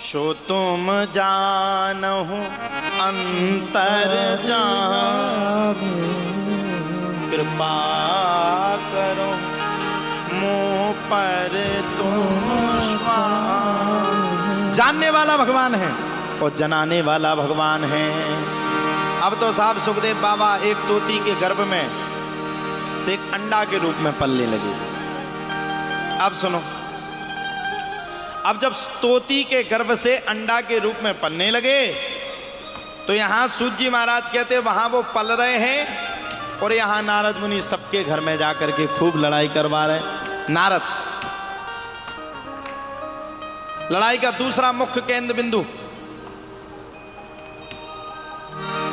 सो तुम जानहु अंतर जान, कृपा करो मुँह पर तुम स्वान। जानने वाला भगवान है और जनाने वाला भगवान है। अब तो साहब सुखदेव बाबा एक तोती के गर्भ में से एक अंडा के रूप में पलने लगे। अब सुनो, अब जब तोती के गर्भ से अंडा के रूप में पलने लगे तो यहां सूत जी महाराज कहते वहां वो पल रहे हैं और यहां नारद मुनि सबके घर में जाकर के खूब लड़ाई करवा रहे। नारद लड़ाई का दूसरा मुख्य केंद्र बिंदु,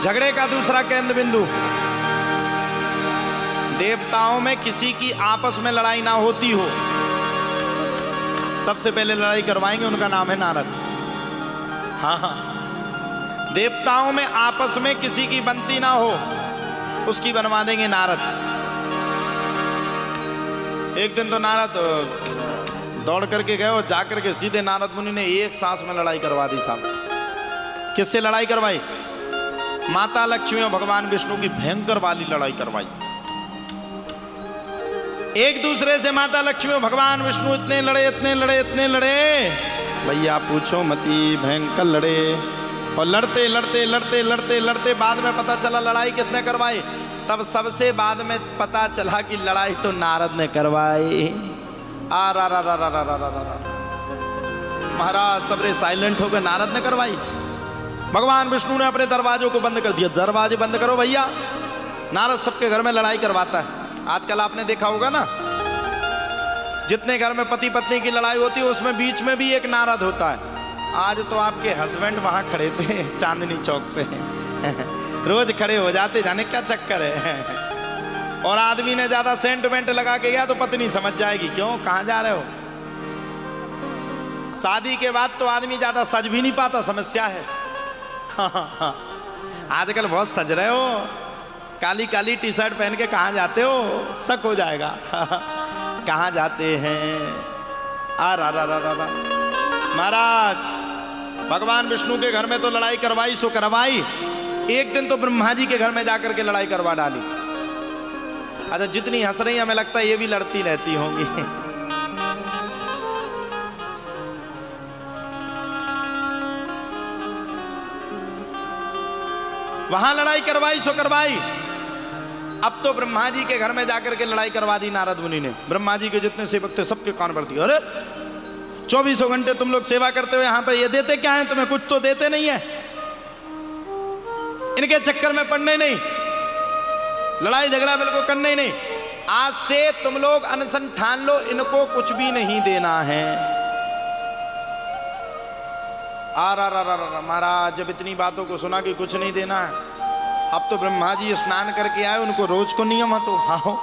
झगड़े का दूसरा केंद्र बिंदु। देवताओं में किसी की आपस में लड़ाई ना होती हो, सबसे पहले लड़ाई करवाएंगे, उनका नाम है नारद। हाँ हाँ, देवताओं में आपस में किसी की बनती ना हो, उसकी बनवा देंगे नारद। एक दिन तो नारद दौड़ करके गए और जाकर के सीधे नारद मुनि ने एक सांस में लड़ाई करवा दी साहब। किससे लड़ाई करवाई? माता लक्ष्मी और भगवान विष्णु की भयंकर वाली लड़ाई करवाई। एक दूसरे से माता लक्ष्मी और भगवान विष्णु इतने लड़े इतने लड़े इतने लड़े, भैया पूछो मती, भयंकर लड़े। और लड़ते लड़ते लड़ते लड़ते लड़ते बाद में पता चला लड़ाई किसने करवाई। तब सबसे बाद में पता चला कि लड़ाई तो नारद ने करवाई। आ रा रा रा रा रा रा रा, महाराज सबरे साइलेंट हो गए। नारद ने करवाई। भगवान विष्णु ने अपने दरवाजों को बंद कर दिया। दरवाजे बंद करो भैया, नारद सबके घर में लड़ाई करवाता है। आजकल आपने देखा होगा ना, जितने घर में पति पत्नी की लड़ाई होती है उसमें बीच में भी एक नारद होता है। आज तो आपके हस्बैंड वहां खड़े थे चांदनी चौक पे रोज खड़े हो जाते, जाने क्या चक्कर है। और आदमी ने ज्यादा सेंट वेंट लगा के गया तो पत्नी समझ जाएगी, क्यों कहां जा रहे हो। शादी के बाद तो आदमी ज्यादा सज भी नहीं पाता, समस्या है। आजकल बहुत सज रहे हो, काली काली टी शर्ट पहन के कहां जाते हो, शक हो जाएगा। कहां जाते हैं? आ रा रा रा रा। महाराज भगवान विष्णु के घर में तो लड़ाई करवाई सो करवाई, एक दिन तो ब्रह्मा जी के घर में जाकर के लड़ाई करवा डाली। अच्छा, जितनी हंस रही हमें लगता है ये भी लड़ती रहती होंगी। वहां लड़ाई करवाई सो करवाई। अब तो ब्रह्मा जी के घर में जाकर के लड़ाई करवा दी नारद मुनि ने। ब्रह्मा जी के जितने सेवक थे सबके कान भर दिए। अरे 24 घंटे तुम लोग सेवा करते हो, यहां पर ये देते क्या है तुम्हें? कुछ तो देते नहीं है। इनके चक्कर में पड़ने नहीं, लड़ाई झगड़ा बिल्कुल करने ही नहीं। आज से तुम लोग अनशन ठान लो, इनको कुछ भी नहीं देना है। आ रा रा रा रा। महाराज जब इतनी बातों को सुना कि कुछ नहीं देना है, अब तो ब्रह्मा जी स्नान करके आए, उनको रोज को नियम है तो हाँ,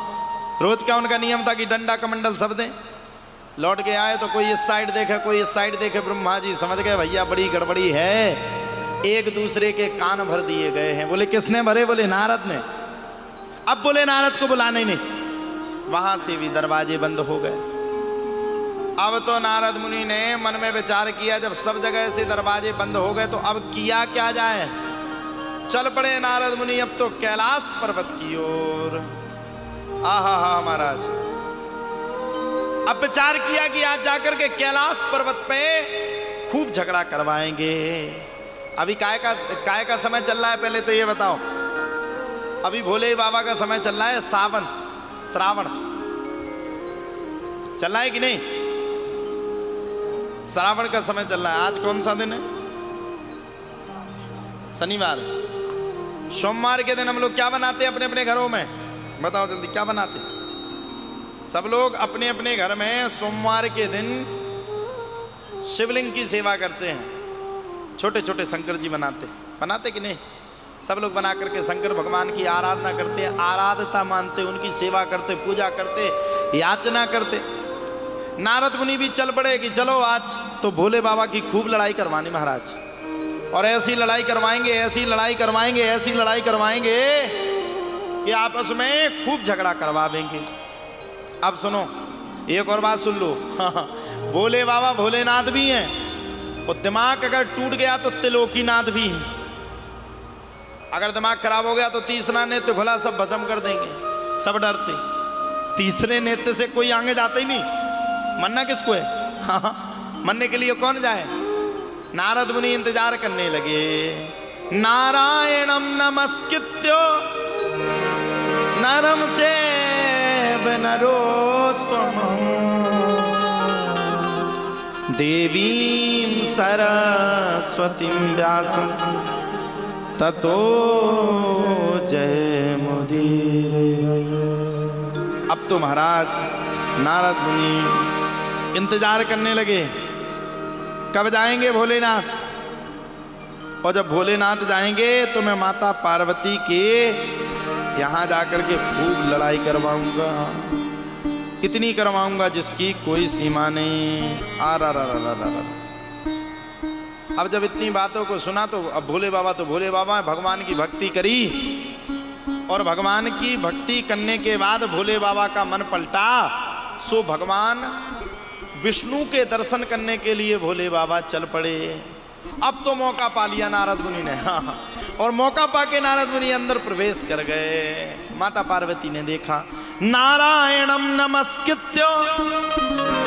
रोज का उनका नियम था कि डंडा कमंडल सब दें। लौट के आए तो कोई इस साइड देखे कोई इस साइड देखे। ब्रह्मा जी समझ गए भैया बड़ी गड़बड़ी है। एक दूसरे के कान भर दिए गए हैं। बोले किसने भरे? बोले नारद ने। अब बोले नारद को बुलाने नहीं, वहां से भी दरवाजे बंद हो गए। अब तो नारद मुनि ने मन में विचार किया, जब सब जगह से दरवाजे बंद हो गए तो अब किया क्या जाए। चल पड़े नारद मुनि अब तो कैलाश पर्वत की ओर। आहा हा महाराज, अब विचार किया कि आज जाकर के कैलाश पर्वत पे खूब झगड़ा करवाएंगे। अभी काय का समय चल रहा है, पहले तो ये बताओ। अभी भोले बाबा का समय चल रहा है, श्रावण चल रहा है कि नहीं? श्रावण का समय चल रहा है। आज कौन सा दिन है? शनिवार। सोमवार के दिन हम लोग क्या बनाते हैं अपने अपने घरों में? बताओ जल्दी, क्या बनाते? सब लोग अपने अपने घर में सोमवार के दिन शिवलिंग की सेवा करते हैं। छोटे छोटे शंकर जी बनाते कि नहीं? सब लोग बना करके शंकर भगवान की आराधना करते हैं, आराधता मानते, उनकी सेवा करते, पूजा करते, याचना करते। नारद मुनि भी चल पड़े कि चलो आज तो भोले बाबा की खूब लड़ाई करवानी महाराज, और ऐसी लड़ाई करवाएंगे, ऐसी लड़ाई करवाएंगे, ऐसी लड़ाई करवाएंगे कि आपस में खूब झगड़ा करवाएंगे। अब सुनो, एक और बात सुन लो। भोले बाबा भोलेनाथ भी हैं और दिमाग अगर टूट गया तो त्रिलोकीनाथ भी है। अगर दिमाग खराब हो गया तो तीसरा नेत्र खुला सब भस्म कर देंगे, सब डरते। तीसरे नेत्र से कोई आगे जाता ही नहीं। मरना किसको है? हाँ, मरने के लिए कौन जाए? नारद मुनि इंतजार करने लगे। नारायणम नमस्कृत्यो नरम चैव नरोत्तमं देवीं सरस्वतीं व्यासं ततो जयमुदीरये। अब तो महाराज नारद मुनि इंतजार करने लगे, कब जाएंगे भोलेनाथ। और जब भोलेनाथ जाएंगे तो मैं माता पार्वती के यहां जाकर के खूब लड़ाई करवाऊंगा, इतनी करवाऊंगा जिसकी कोई सीमा नहीं। आ रा रा रा रा रा। अब जब इतनी बातों को सुना तो अब भोले बाबा तो भोले बाबा भगवान की भक्ति करी, और भगवान की भक्ति करने के बाद भोले बाबा का मन पलटा। सो भगवान विष्णु के दर्शन करने के लिए भोले बाबा चल पड़े। अब तो मौका पा लिया नारद मुनि ने। हाँ, और मौका पाके नारद मुनि अंदर प्रवेश कर गए। माता पार्वती ने देखा, नारायणम नमस्कृत्यो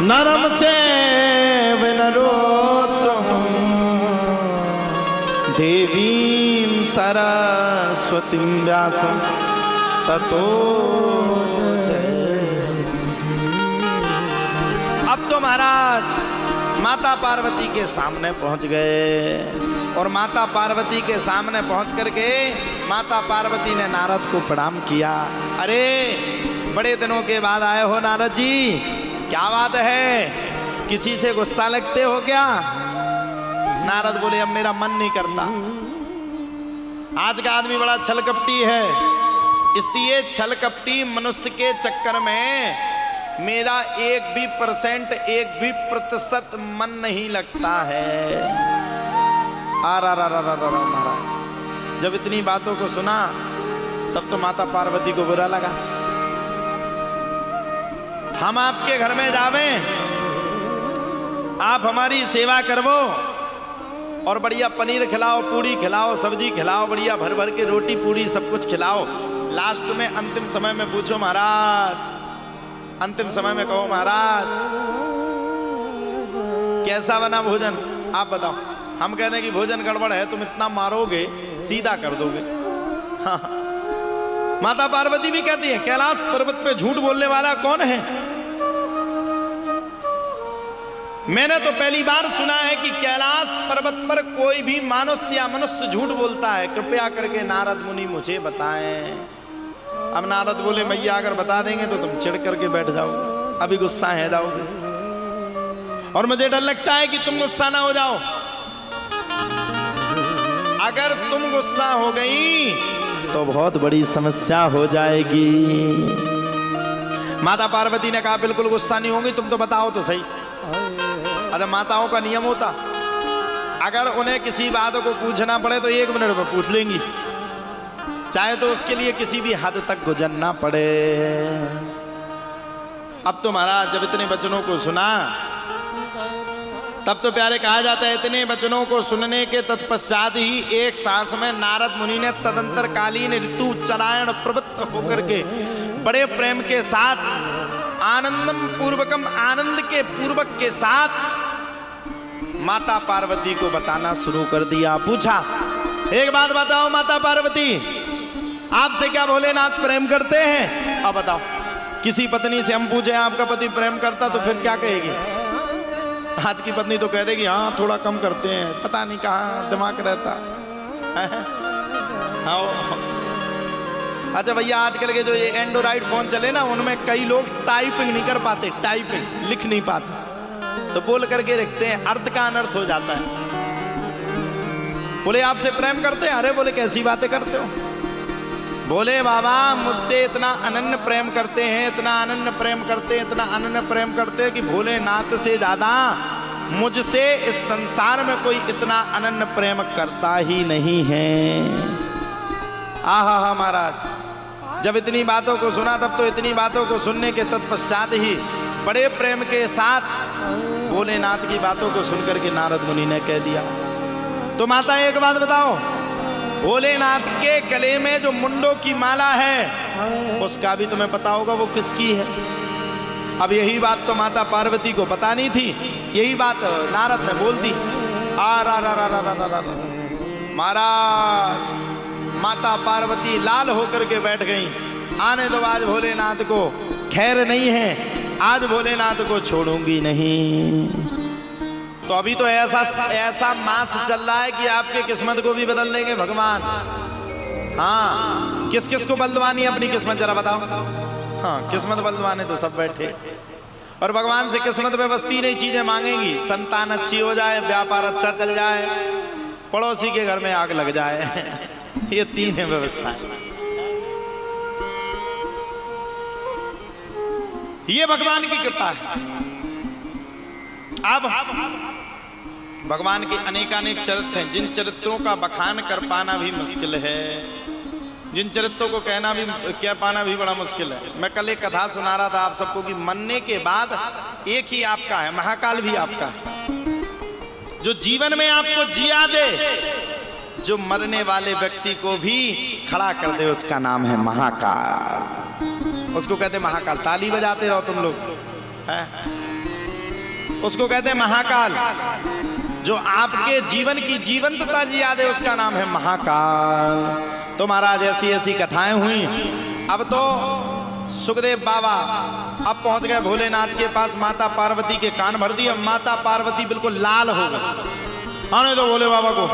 नरम चैव नरोत्तमं देवीं सरस्वतीं व्यासं ततो अब तो महाराज माता पार्वती के सामने पहुंच गए। और माता पार्वती के सामने पहुंच करके माता पार्वती ने नारद को प्रणाम किया। अरे बड़े दिनों के बाद आए हो नारद जी, क्या बात है, किसी से गुस्सा लगते हो क्या? नारद बोले, अब मेरा मन नहीं करता। आज का आदमी बड़ा छलकपटी है, इसलिए छलकपटी मनुष्य के चक्कर में मेरा 1% मन नहीं लगता है। आ रा रा रा रा रा महाराज जब इतनी बातों को सुना तब तो माता पार्वती को बुरा लगा। हम आपके घर में जावें, आप हमारी सेवा करवो और बढ़िया पनीर खिलाओ, पूड़ी खिलाओ, सब्जी खिलाओ, बढ़िया भर भर के रोटी पूड़ी सब कुछ खिलाओ। लास्ट में अंतिम समय में पूछो महाराज, अंतिम समय में कहो महाराज कैसा बना भोजन, आप बताओ। हम कहते हैं कि भोजन गड़बड़ है, तुम इतना मारोगे सीधा कर दोगे। हाँ। माता पार्वती भी कहती है, कैलाश पर्वत पे झूठ बोलने वाला कौन है? मैंने तो पहली बार सुना है कि कैलाश पर्वत पर कोई भी मनुष्य या मनुष्य झूठ बोलता है। कृपया करके नारद मुनि मुझे बताएं। अब नारद बोले, मैया अगर बता देंगे तो तुम चिढ़ करके बैठ जाओगे, अभी गुस्सा है जाओगे, और मुझे डर लगता है कि तुम गुस्सा ना हो जाओ। अगर तुम गुस्सा हो गई तो बहुत बड़ी समस्या हो जाएगी। माता पार्वती ने कहा, बिल्कुल गुस्सा नहीं होगी, तुम तो बताओ तो सही। अरे माताओं का नियम होता, अगर उन्हें किसी बात को पूछना पड़े तो 1 मिनट में पूछ लेंगी, चाहे तो उसके लिए किसी भी हद तक गुजरना पड़े। अब तो महाराज जब इतने वचनों को सुना तब तो प्यारे कहा जाता है, इतने वचनों को सुनने के तत्पश्चात ही एक सांस में नारद मुनि ने तदंतर कालीन ऋतु चरायण प्रवृत्त होकर के बड़े प्रेम के साथ आनंदम पूर्वकम आनंद के पूर्वक के साथ माता पार्वती को बताना शुरू कर दिया। पूछा, एक बात बताओ माता पार्वती, आपसे क्या भोलेनाथ प्रेम करते हैं? अब बताओ, किसी पत्नी से हम पूछे आपका पति प्रेम करता तो फिर क्या कहेगी? आज की पत्नी तो कह देगी हाँ थोड़ा कम करते हैं, पता नहीं कहाँ दिमाग रहता है। अच्छा भैया, आजकल के जो ये एंड्रॉइड फोन चले ना, उनमें कई लोग टाइपिंग नहीं कर पाते, टाइपिंग लिख नहीं पाते, तो बोल करके रखते हैं, अर्थ का अनर्थ हो जाता है। बोले आपसे प्रेम करते हैं? अरे बोले कैसी बातें करते हो? बोले बाबा मुझसे इतना अनन्य प्रेम करते हैं, इतना अनन्य प्रेम करते हैं, इतना अनन्य प्रेम करते हैं कि भोलेनाथ से ज्यादा मुझसे इस संसार में कोई इतना अनन्य प्रेम करता ही नहीं है। आहा हा महाराज, जब इतनी बातों को सुना तब तो इतनी बातों को सुनने के तत्पश्चात ही बड़े प्रेम के साथ भोलेनाथ की बातों को सुनकर के नारद मुनि ने कह दिया, तो माता एक बात बताओ, भोलेनाथ के गले में जो मुंडों की माला है उसका भी तुम्हें पता होगा वो किसकी है? अब यही बात तो माता पार्वती को पता नहीं थी, यही बात नारद ने बोल दी। महाराज माता पार्वती लाल होकर के बैठ गई। आने दो आज भोलेनाथ को, खैर नहीं है, आज भोलेनाथ को छोड़ूंगी नहीं। तो अभी तो ऐसा मास चल रहा है कि आपके किस्मत को भी बदल देंगे भगवान। हाँ, किस किस को बदलवानी है अपनी किस्मत जरा बताओ। हाँ, किस्मत बदलवाने तो सब बैठे, और भगवान से किस्मत में बस तीन ही चीजें मांगेंगी, संतान अच्छी हो जाए, व्यापार अच्छा चल जाए, पड़ोसी के घर में आग लग जाए। ये तीन है व्यवस्था। ये भगवान की कृपा है। अब भगवान के अनेकानेक चरित्र हैं, जिन चरित्रों का बखान कर पाना भी मुश्किल है, जिन चरित्रों को कह पाना भी बड़ा मुश्किल है। मैं कल एक कथा सुना रहा था आप सबको कि मरने के बाद एक ही आपका है, महाकाल भी आपका है, जो जीवन में आपको जिया दे, जो मरने वाले व्यक्ति को भी खड़ा कर दे, उसका नाम है महाकाल। उसको कहते महाकाल। ताली बजाते रहो तुम लोग, उसको कहते हैं महाकाल। जो आपके जीवन की जीवंतता जिया दे, उसका नाम है महाकाल। तो महाराज ऐसी ऐसी कथाएं हुई। अब तो सुखदेव बाबा अब पहुंच गए भोलेनाथ के पास, माता पार्वती के कान भर दिए। माता पार्वती बिल्कुल लाल हो गई। आने दो भोले बाबा को,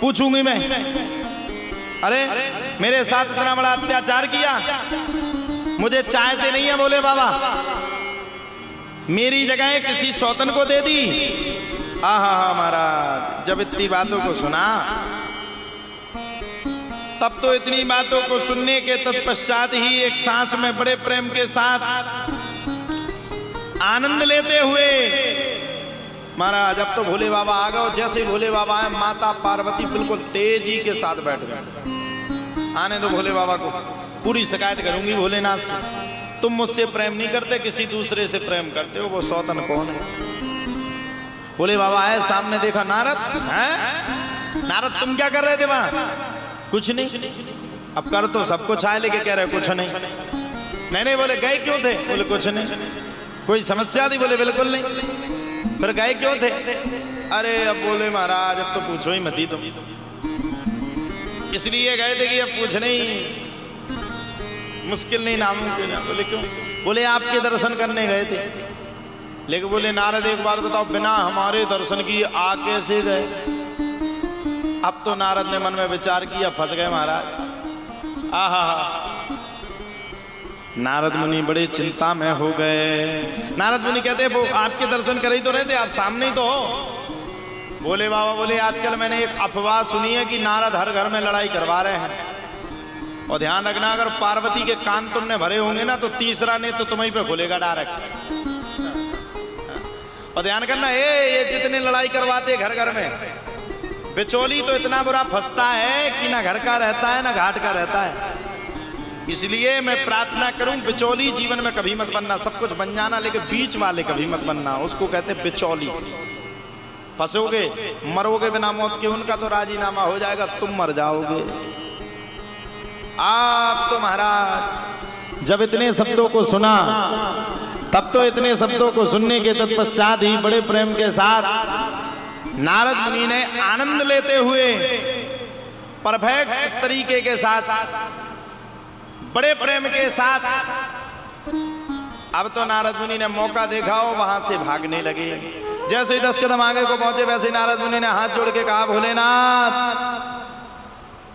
पूछूंगी मैं। अरे मेरे साथ इतना बड़ा अत्याचार किया, मुझे चाहते नहीं है भोले बाबा, मेरी जगह किसी सौतन को दे दी। आहा महाराज, जब इतनी बातों को सुना तब तो इतनी बातों को सुनने के तत्पश्चात ही एक सांस में बड़े प्रेम के साथ आनंद लेते हुए महाराज, अब तो भोले बाबा आ गए। जैसे ही भोले बाबा आए, माता पार्वती बिल्कुल तेजी के साथ बैठ गए। आने दो भोले बाबा को, पूरी शिकायत करूंगी भोलेनाथ से। तुम मुझसे प्रेम नहीं करते, किसी दूसरे से प्रेम करते हो, वो सौतन कौन है? भोले बाबा आए, सामने देखा नारद है। नारद तुम क्या कर रहे थे वहां? कुछ नहीं। अब कर तो सब कुछ आए, लेके कह रहे कुछ नहीं। नहीं बोले गए क्यों थे? बोले कुछ नहीं। कोई समस्या थी? बोले बिल्कुल नहीं। फिर गए क्यों थे? अरे अब बोले महाराज अब तो पूछो ही मत ही तुम, इसलिए गए थे कि अब पूछने ही मुश्किल नहीं, नामुमकिन है। बोले क्यों? बोले आपके दर्शन करने गए थे। लेकिन बोले नारद एक बात बताओ, बिना हमारे दर्शन की आ कैसे गए? अब तो नारद ने मन में विचार किया, फंस गए महाराज। आहा, नारद मुनि बड़े चिंता में हो गए। नारद मुनि कहते वो आपके दर्शन कर ही तो रहे थे, आप सामने ही तो हो। बोले बाबा बोले आजकल मैंने एक अफवाह सुनी है कि नारद हर घर में लड़ाई करवा रहे हैं, और ध्यान रखना अगर पार्वती के कान तुमने भरे होंगे ना तो तीसरा ने तो तुम्हें पे खुलेगा डायरेक्ट। और ध्यान करना, ये जितने लड़ाई करवाते घर घर में, बिचौली तो इतना बुरा फंसता है कि ना घर का रहता है ना घाट का रहता है। इसलिए मैं प्रार्थना करूं, बिचौली जीवन में कभी मत बनना। सब कुछ बन जाना, लेकिन बीच वाले कभी मत बनना। उसको कहते हैं बिचौली। फंसोगे, मरोगे बिना मौत के, उनका तो राजीनामा हो जाएगा, तुम मर जाओगे। आप तो महाराज जब इतने शब्दों को सुना, तब तो इतने शब्दों को सुनने के तत्पश्चात ही बड़े प्रेम के साथ नारद मुनि ने आनंद लेते हुए परफेक्ट तरीके के साथ, बड़े प्रेम के साथ, अब तो नारद मुनि ने मौका देखा हो, वहां से भागने लगे। जैसे ही 10 कदम आगे को पहुंचे, वैसे ही नारद मुनि ने हाथ जोड़ के कहा, भोलेनाथ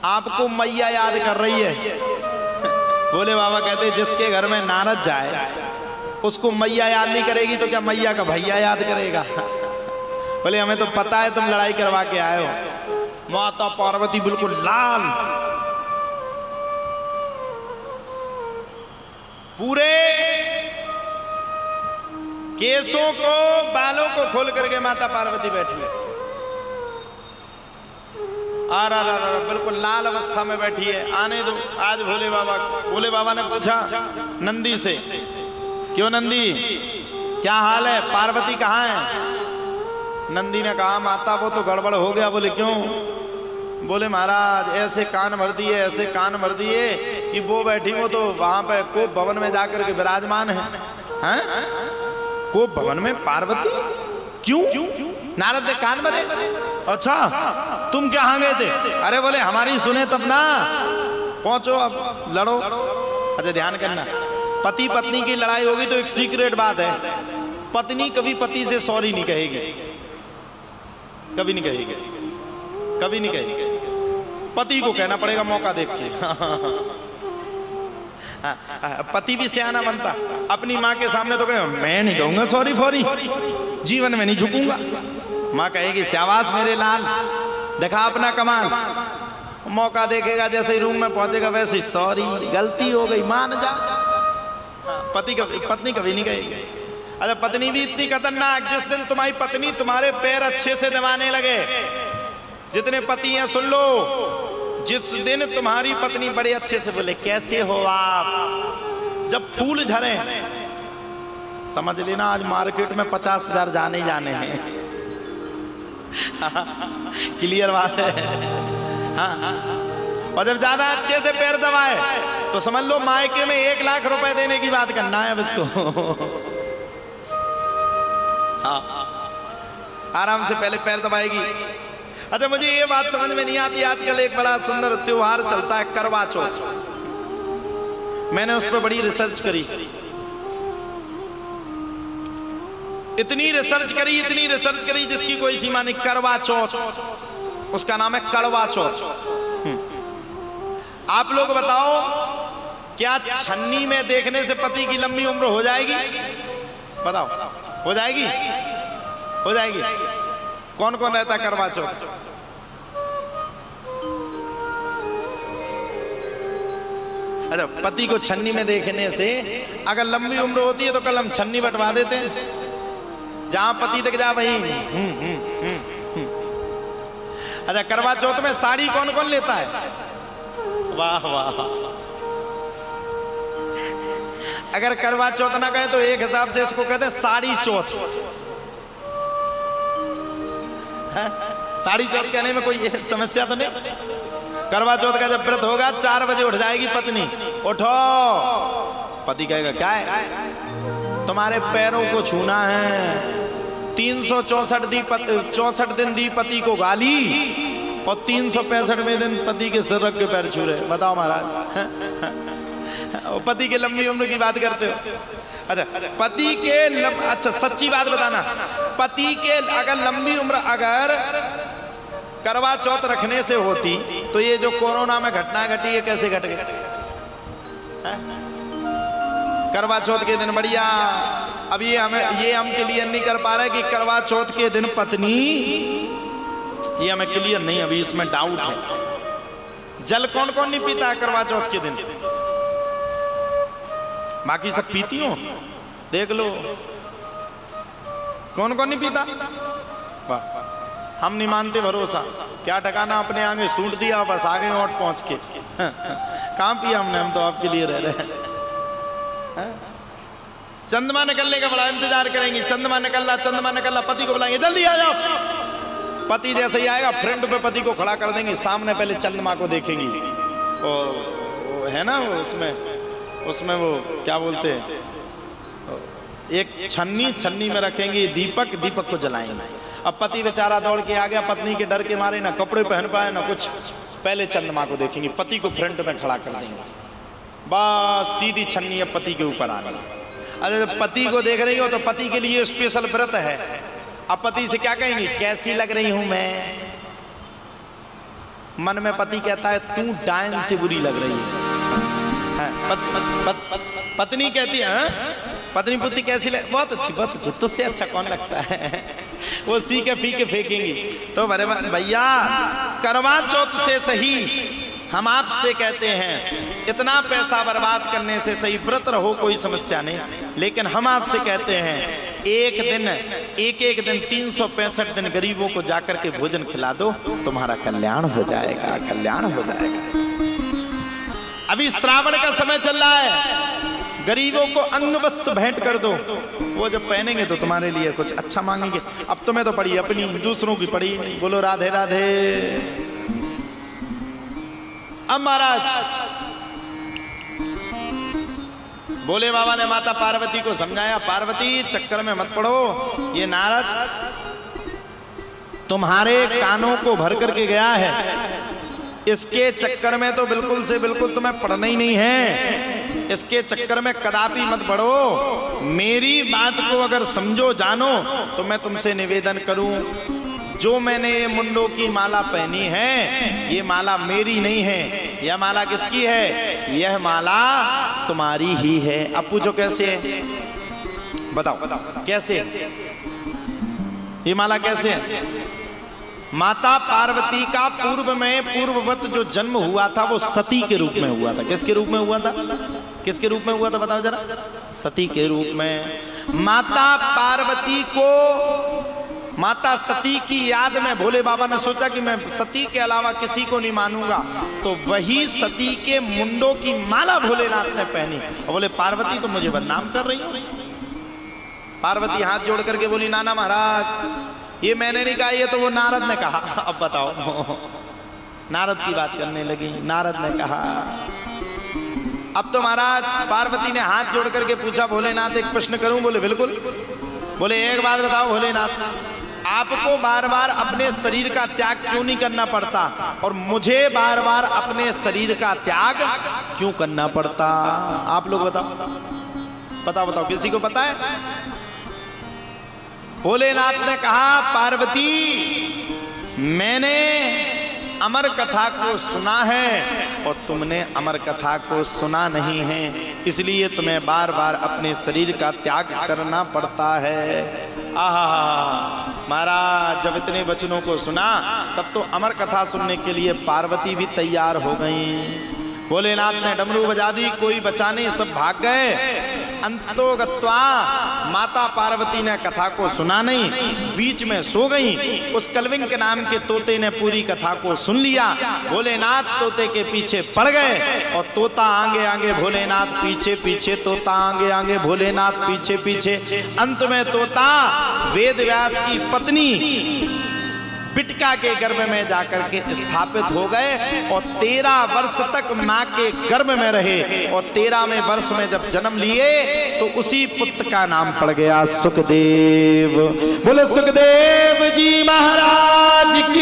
आपको मैया याद कर रही है। भोले बाबा कहते जिसके घर में नारद जाए उसको मैया याद नहीं करेगी तो क्या मैया का भैया याद करेगा? बोले हमें तो पता है तुम लड़ाई करवा के आए हो। माता पार्वती बिल्कुल लाल, पूरे केसों को, बालों को खोल करके माता पार्वती बैठी है। बिल्कुल लाल अवस्था में बैठी है। आने दो आज भोले बाबा को। भोले बाबा ने पूछा नंदी से, क्यों नंदी क्या हाल है, पार्वती कहाँ है? नंदी ने कहा माता वो तो गड़बड़ हो गया। बोले क्यों? बोले महाराज ऐसे कान भर दिए, ऐसे कान भर दिए कि वो बैठी वो तो वहां पे कोप भवन में जाकर के विराजमान है। हैं? कोप भवन में पार्वती? क्यों? नारद ने कान भरे। अच्छा तुम कहाँ गए थे? अरे बोले हमारी सुने तब ना, पहुंचो अब लड़ो। अच्छा ध्यान करना, पति पत्नी की लड़ाई होगी तो एक सीक्रेट बात है, पत्नी कभी पति से सॉरी नहीं कहेगी, कभी नहीं कहेगी, कभी नहीं कहेगी। पति को कहना पड़ेगा मौका देख के। पति भी सियाना बनता, अपनी माँ के सामने तो कहे मैं नहीं कहूंगा सॉरी फॉरी, जीवन में नहीं झुकूंगा। माँ कहेगी शाबाश मेरे लाल, देखा अपना कमाल। मौका देखेगा, जैसे ही रूम में पहुंचेगा वैसे ही सॉरी गलती हो गई मान जा। पत्नी कभी नहीं कहेगी। अच्छा पत्नी भी इतनी खतरनाक, जिस दिन तुम्हारी पत्नी तुम्हारे पैर अच्छे से दबाने लगे, जितने पति हैं सुन लो, जिस दिन तुम्हारी पत्नी बड़े अच्छे से बोले कैसे हो आप, जब फूल झरे समझ लेना आज मार्केट में 50,000 जाने जाने हैं। क्लियर बात है। हाँ। और जब ज्यादा अच्छे से पैर दबाए तो समझ लो मायके में 1 लाख रुपए देने की बात करना है अब इसको। हाँ आराम से पहले पैर दबाएगी। अच्छा मुझे ये बात समझ में नहीं आती, आजकल एक बड़ा सुंदर त्योहार चलता है करवा चौथ। मैंने उस पर बड़ी रिसर्च करी, इतनी रिसर्च करी जिसकी कोई सीमा नहीं। करवा चौथ, उसका नाम है कड़वा चौथ। आप लोग बताओ क्या छन्नी में देखने से पति की लंबी उम्र हो जाएगी? बताओ हो जाएगी? हो जाएगी। कौन कौन रहता है करवा चौथ? अच्छा पति को छन्नी में देखने से अगर लंबी उम्र होती है तो कल हम छन्नी बंटवा देते हैं, जहां पति दिख जा वहीं। अच्छा करवा चौथ में साड़ी कौन कौन लेता है? वाह वाह। अगर करवा चौथ ना कहे तो एक हिसाब से इसको कहते हैं साड़ी चौथ। साड़ी चौथ कहने में कोई समस्या तो नहीं। करवा चौथ का जब व्रत होगा 4 बजे उठ जाएगी पत्नी, उठो। पति कहेगा क्या है? तुम्हारे पैरों को छूना है। 364 दिन दी पति को गाली और 365वें दिन पति के सिर रख के पैर छू रहे। बताओ महाराज, पति के लंबी उम्र की बात करते हो। अच्छा पति के अच्छा सच्ची बात बताना, पति के अगर लंबी उम्र अगर करवा चौथ रखने से होती तो ये जो कोरोना में घटना घटी है कैसे घट गई? करवा चौथ के दिन बढ़िया। अब ये हम क्लियर नहीं कर पा रहे कि करवा चौथ के दिन पत्नी, ये हमें क्लियर नहीं, अभी इसमें डाउट है। जल कौन कौन नहीं पीता है करवा चौथ के दिन? बाकी सब पीती हो, देख लो। कौन कौन नहीं पीता? वाह हम नहीं मानते भरोसा। क्या ठकाना, अपने आगे सूट दिया बस आगे ओट पहुंच के। कहां पिया हमने, हम तो आपके लिए रह रहे हैं। चंद्रमा निकलने का बड़ा इंतजार करेंगी। चंद्रमा निकल रहा, पति को बुलाएंगे जल्दी आ जाओ। पति जैसे ही आएगा फ्रंट पे पति को खड़ा कर देंगे, सामने पहले चंद्रमा को देखेंगी। वो है ना उसमें वो क्या बोलते हैं, एक छन्नी में रखेंगे दीपक को जलाएंगे। अब पति बेचारा दौड़ के आ गया, पत्नी के डर के मारे ना कपड़े पहन पाए ना कुछ, पहले चंद्रमा को देखेंगे, पति को फ्रंट में खड़ा कर देंगे, बस सीधी छन्नी अब पति के ऊपर आनी। अगर पति को देख रही हो तो पति के लिए स्पेशल व्रत है। अब पति से क्या कहेंगी, कैसी लग रही हूं मैं? मन में पति कहता है तू डायन से बुरी लग रही है। पत्नी कहती है, पत्नी पुत्री कैसी लग? बहुत अच्छी, तुझसे अच्छा कौन लगता है? वो सीके फीके फेंकेंगी। तो भैया करवा चौथ से सही हम आपसे कहते हैं, इतना पैसा बर्बाद करने से सही व्रत रहो, कोई समस्या नहीं। लेकिन हम आपसे कहते हैं एक दिन 365 दिन गरीबों को जाकर के भोजन खिला दो, तुम्हारा कल्याण हो जाएगा, कल्याण हो जाएगा। अभी श्रावण का समय चल रहा है, गरीबों को अंग वस्त्र भेंट कर दो, वो जब पहनेंगे तो तुम्हारे लिए कुछ अच्छा मांगेंगे। अब तुम्हें तो पड़ी अपनी, दूसरों की पड़ी नहीं। बोलो राधे राधे। अब महाराज भोले बाबा ने माता पार्वती को समझाया, पार्वती चक्कर में मत पड़ो, ये नारद तुम्हारे कानों को भर करके गया है, इसके चक्कर में तो बिल्कुल से बिल्कुल तुम्हें पढ़ना ही नहीं है, इसके चक्कर में कदापि मत पढ़ो। मेरी बात को अगर समझो जानो तो मैं तुमसे निवेदन करूं, जो मैंने ये मुंडों की माला पहनी है, ये माला मेरी नहीं है, यह माला किसकी है? यह माला तुम्हारी ही है। अब पूछो कैसे है, बताओ कैसे है ये माला, कैसे है? माता पार्वती का पूर्व में पूर्ववत जो जन्म हुआ था वो सती के रूप में हुआ था। किसके रूप में हुआ था? किसके रूप में हुआ था बताओ जरा? सती के रूप में। माता पार्वती को, माता सती की याद में भोले बाबा ने सोचा कि मैं सती के अलावा किसी को नहीं मानूंगा, तो वही सती के मुंडों की माला भोलेनाथ ने पहनी और बोले पार्वती तो मुझे बदनाम कर रही हो। पार्वती हाथ जोड़ करके बोली, नाना महाराज ये मैंने नहीं कहा, ये तो वो नारद ने कहा। अब बताओ, नारद की बात करने लगी। नारद ने कहा। अब तो महाराज पार्वती ने हाथ जोड़ करके पूछा, भोलेनाथ एक प्रश्न करूं? बोले बिल्कुल। बोले एक बात बताओ भोलेनाथ, आपको बार बार अपने शरीर का त्याग क्यों नहीं करना पड़ता और मुझे बार बार अपने शरीर का त्याग क्यों करना पड़ता? आप लोग बताओ, बताओ बताओ, किसी को पता है? भोलेनाथ ने कहा, पार्वती मैंने अमर कथा को सुना है और तुमने अमर कथा को सुना नहीं है, इसलिए तुम्हें बार बार अपने शरीर का त्याग करना पड़ता है। आहा महाराज, जब इतने वचनों को सुना तब तो अमर कथा सुनने के लिए पार्वती भी तैयार हो गई। भोलेनाथ ने डमरू बजा दी, कोई बचा नहीं, सब भाग गए। अंतो गत्वा माता पार्वती ने कथा को सुना नहीं, बीच में सो गई। उस कलविंग के नाम के तोते ने पूरी कथा को सुन लिया। भोलेनाथ तोते के पीछे पड़ गए और तोता आगे आगे, भोलेनाथ पीछे पीछे, तोता आगे आगे, भोलेनाथ पीछे पीछे। अंत में तोता वेद व्यास की पत्नी बिटका के गर्भ में जाकर के स्थापित हो गए और 13 वर्ष तक मां के गर्भ में रहे और 13वें वर्ष में जब जन्म लिए तो उसी पुत्र का नाम पड़ गया सुखदेव। बोले सुखदेव जी महाराज की।